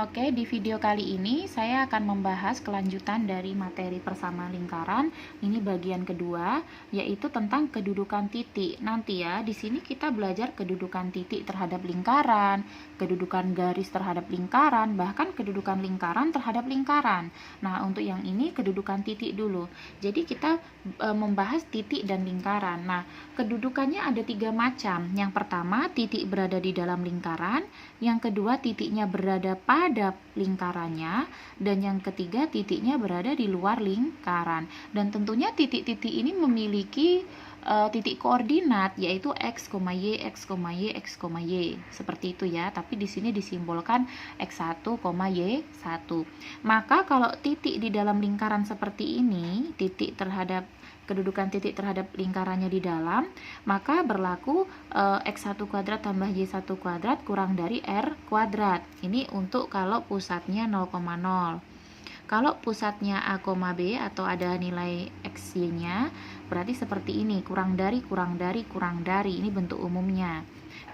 Oke, di video kali ini saya akan membahas kelanjutan dari materi persamaan lingkaran. Ini bagian kedua, yaitu tentang kedudukan titik. Nanti ya, di sini kita belajar kedudukan titik terhadap lingkaran, kedudukan garis terhadap lingkaran, bahkan kedudukan lingkaran terhadap lingkaran. Nah, untuk yang ini kedudukan titik dulu. Jadi kita membahas titik dan lingkaran. Nah, kedudukannya ada 3 macam. Yang pertama, titik berada di dalam lingkaran. Yang kedua, titiknya berada pada lingkarannya, dan yang ketiga, titiknya berada di luar lingkaran. Dan tentunya titik-titik ini memiliki titik koordinat, yaitu x, y, x, y, x, y. Seperti itu ya, tapi di sini disimbolkan x1, y1. Maka kalau titik di dalam lingkaran seperti ini, kedudukan titik terhadap lingkarannya di dalam, maka berlaku x1 kuadrat tambah y1 kuadrat kurang dari r kuadrat. Ini untuk kalau pusatnya 0,0. Kalau pusatnya A, B atau ada nilai XY-nya, berarti seperti ini, kurang dari. Ini bentuk umumnya.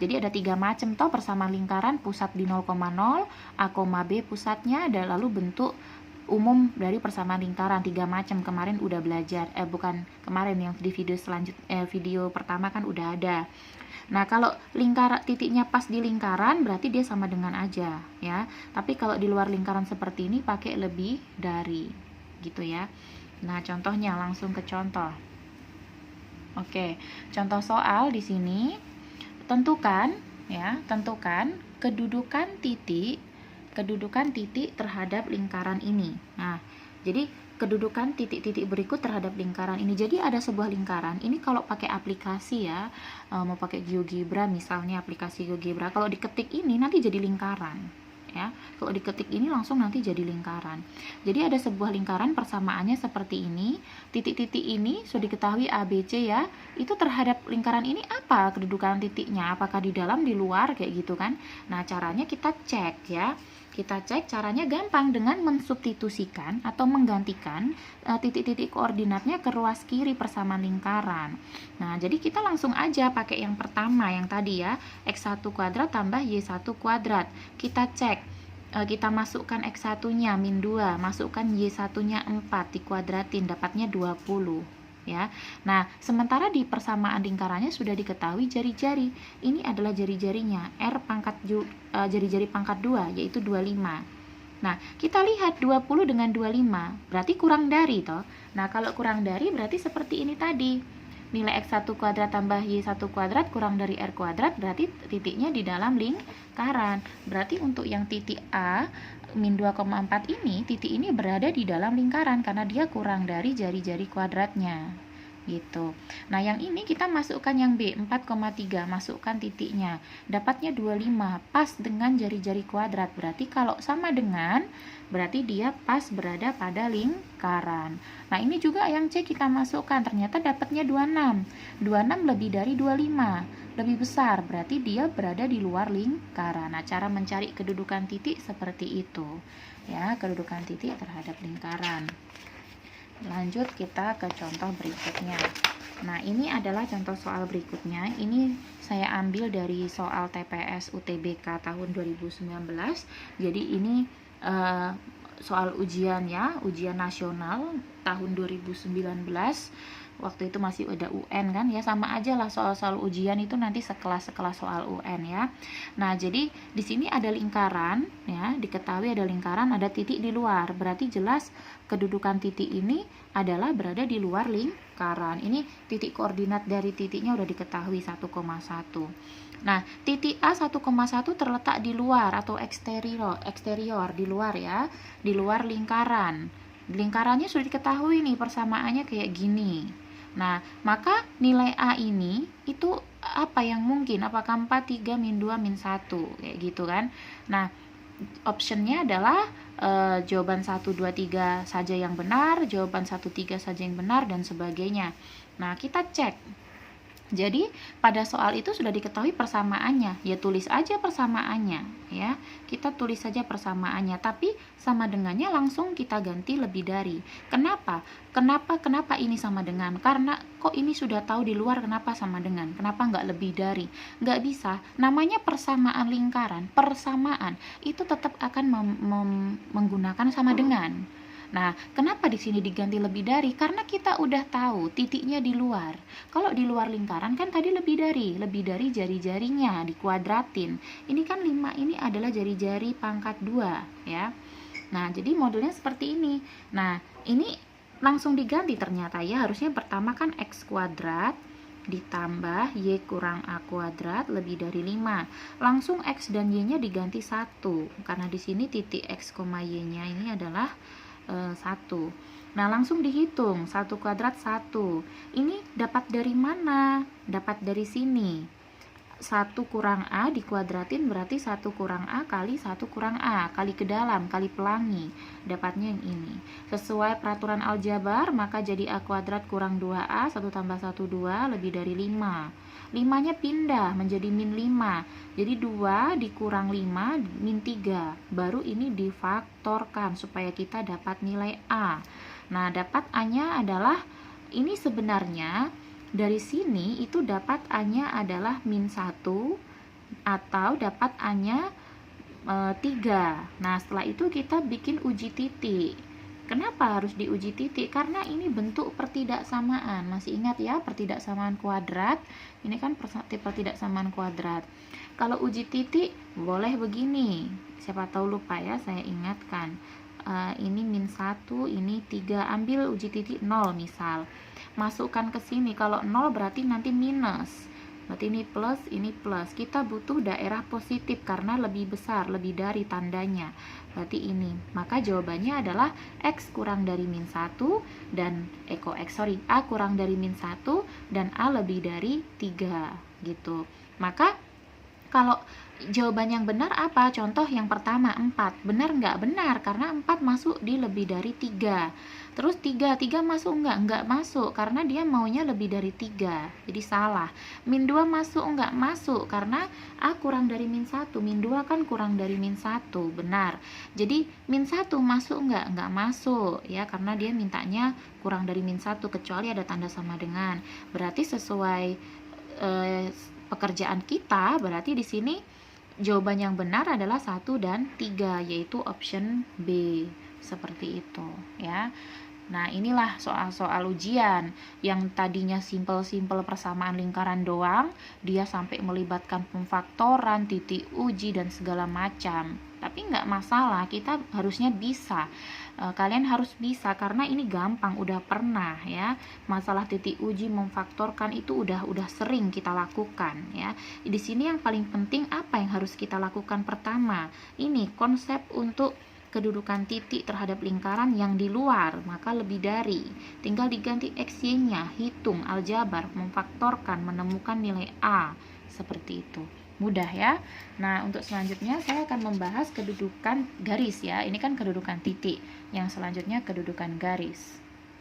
Jadi ada 3 macam toh persamaan lingkaran, pusat di 0,0, A, B pusatnya, dan lalu bentuk umum dari persamaan lingkaran 3 macam. Kemarin udah belajar, bukan kemarin, yang di video pertama kan udah ada. Nah, kalau titiknya pas di lingkaran berarti dia sama dengan aja ya. Tapi kalau di luar lingkaran seperti ini pakai lebih dari gitu ya. Nah, contohnya langsung ke contoh. Oke, contoh soal di sini tentukan kedudukan titik terhadap lingkaran ini. Nah, jadi kedudukan titik-titik berikut terhadap lingkaran ini. Jadi ada sebuah lingkaran. Ini kalau pakai aplikasi ya, mau pakai GeoGebra misalnya, aplikasi GeoGebra, kalau diketik ini nanti jadi lingkaran ya. Kalau diketik ini langsung nanti jadi lingkaran. Jadi ada sebuah lingkaran, persamaannya seperti ini. Titik-titik ini sudah diketahui A, B, C ya. Itu terhadap lingkaran ini apa kedudukan titiknya? Apakah di dalam, di luar, kayak gitu kan. Nah, caranya kita cek ya. Kita cek caranya gampang dengan mensubstitusikan atau menggantikan titik-titik koordinatnya ke ruas kiri persamaan lingkaran. Nah, jadi kita langsung aja pakai yang pertama, yang tadi ya, x1 kuadrat tambah y1 kuadrat. Kita cek, kita masukkan x1-nya min 2, masukkan y1-nya 4, dikuadratin, dapatnya 20. Ya. Nah, sementara di persamaan lingkarannya sudah diketahui jari-jari. Ini adalah jari-jarinya, jari-jari pangkat 2, yaitu 25. Nah, kita lihat 20 dengan 25, berarti kurang dari toh. Nah, kalau kurang dari berarti seperti ini tadi. Nilai x1 kuadrat tambah y1 kuadrat kurang dari r kuadrat, berarti titiknya di dalam lingkaran. Berarti untuk yang titik A min 2,4 ini, titik ini berada di dalam lingkaran karena dia kurang dari jari-jari kuadratnya gitu. Nah, yang ini kita masukkan yang B, 4,3, masukkan titiknya, dapatnya 25, pas dengan jari-jari kuadrat. Berarti kalau sama dengan, berarti dia pas berada pada lingkaran. Nah, ini juga yang C kita masukkan, ternyata dapatnya 26. 26 lebih dari 25, lebih besar, berarti dia berada di luar lingkaran. Nah, cara mencari kedudukan titik seperti itu ya, kedudukan titik terhadap lingkaran. Lanjut kita ke contoh berikutnya. Nah, ini adalah contoh soal berikutnya. Ini saya ambil dari soal TPS UTBK tahun 2019. Jadi ini soal ujian ya, ujian nasional tahun 2019. Waktu itu masih ada UN kan ya, sama aja lah soal-soal ujian itu nanti sekelas soal UN ya. Nah, jadi di sini ada lingkaran ya, diketahui ada lingkaran, ada titik di luar. Berarti jelas kedudukan titik ini adalah berada di luar lingkaran. Ini titik koordinat dari titiknya udah diketahui 1,1. Nah, titik A 1,1 terletak di luar atau eksterior di luar ya, di luar lingkaran. Lingkarannya sudah diketahui nih, persamaannya kayak gini. Nah, maka nilai A ini itu apa yang mungkin? Apakah 4, 3, min 2, min 1? Kayak gitu kan. Nah, optionnya adalah jawaban 1, 2, 3 saja yang benar, jawaban 1, 3 saja yang benar, dan sebagainya. Nah, kita cek. Jadi pada soal itu sudah diketahui persamaannya, ya tulis aja persamaannya ya. Kita tulis saja persamaannya, tapi sama dengannya langsung kita ganti lebih dari. Kenapa? Kenapa ini sama dengan? Karena kok ini sudah tahu di luar, kenapa sama dengan? Kenapa nggak lebih dari? Nggak bisa. Namanya persamaan lingkaran, persamaan itu tetap akan menggunakan sama dengan. Nah, kenapa di sini diganti lebih dari? Karena kita udah tahu titiknya di luar. Kalau di luar lingkaran kan tadi lebih dari jari-jarinya dikuadratin. Ini kan 5 ini adalah jari-jari pangkat 2 ya. Nah, jadi modelnya seperti ini. Nah, ini langsung diganti ternyata ya. Harusnya pertama kan x kuadrat ditambah y kurang a kuadrat lebih dari 5. Langsung x dan y-nya diganti 1. Karena di sini titik x, y-nya ini adalah 1. Nah, langsung dihitung 1 kuadrat 1. Ini dapat dari mana? Dapat dari sini. 1 kurang A dikuadratin berarti 1 kurang A kali 1 kurang A, kali ke dalam, kali pelangi. Dapatnya yang ini. Sesuai peraturan aljabar, maka jadi A kuadrat kurang 2A, 1 tambah 1, 2, lebih dari 5. 5-nya pindah menjadi min 5. Jadi 2 dikurang 5, min 3. Baru ini difaktorkan supaya kita dapat nilai A. Nah, dapat A-nya adalah, ini sebenarnya dari sini itu dapat A-nya adalah min 1 atau dapat A-nya 3. Nah, setelah itu kita bikin uji titik. Kenapa harus diuji titik? Karena ini bentuk pertidaksamaan. Masih ingat ya, pertidaksamaan kuadrat? Ini kan pertidaksamaan kuadrat. Kalau uji titik boleh begini. Siapa tahu lupa ya, saya ingatkan. Ini min 1, ini 3. Ambil uji titik 0 misal. Masukkan ke sini. Kalau 0 berarti nanti minus. Berarti ini plus. Kita butuh daerah positif karena lebih besar, lebih dari tandanya. Berarti ini. Maka jawabannya adalah X kurang dari min 1 dan A kurang dari min 1 dan A lebih dari 3 gitu. Maka kalau jawaban yang benar apa? Contoh yang pertama 4. Benar nggak? Benar, karena 4 masuk di lebih dari 3. Terus 3 masuk nggak? Nggak masuk, karena dia maunya lebih dari 3. Jadi salah. Min 2 masuk nggak? Masuk, karena A kurang dari min 1. Min 2 kan kurang dari min 1. Benar. Jadi min 1 masuk nggak? Nggak masuk, ya, karena dia mintanya kurang dari min 1, kecuali ada tanda sama dengan. Berarti sesuai pekerjaan kita, berarti di sini jawaban yang benar adalah 1 dan 3, yaitu option B. Seperti itu ya. Nah, inilah soal-soal ujian yang tadinya simpel-simpel persamaan lingkaran doang, dia sampai melibatkan pemfaktoran, titik uji, dan segala macam. Tapi nggak masalah, kita harusnya bisa. Kalian harus bisa karena ini gampang, udah pernah ya. Masalah titik uji memfaktorkan itu udah sering kita lakukan ya. Di sini yang paling penting apa yang harus kita lakukan pertama? Ini konsep untuk kedudukan titik terhadap lingkaran yang di luar, maka lebih dari. Tinggal diganti XY-nya, hitung, aljabar, memfaktorkan, menemukan nilai A. Seperti itu. Mudah ya. Nah, untuk selanjutnya saya akan membahas kedudukan garis ya. Ini kan kedudukan titik. Yang selanjutnya kedudukan garis.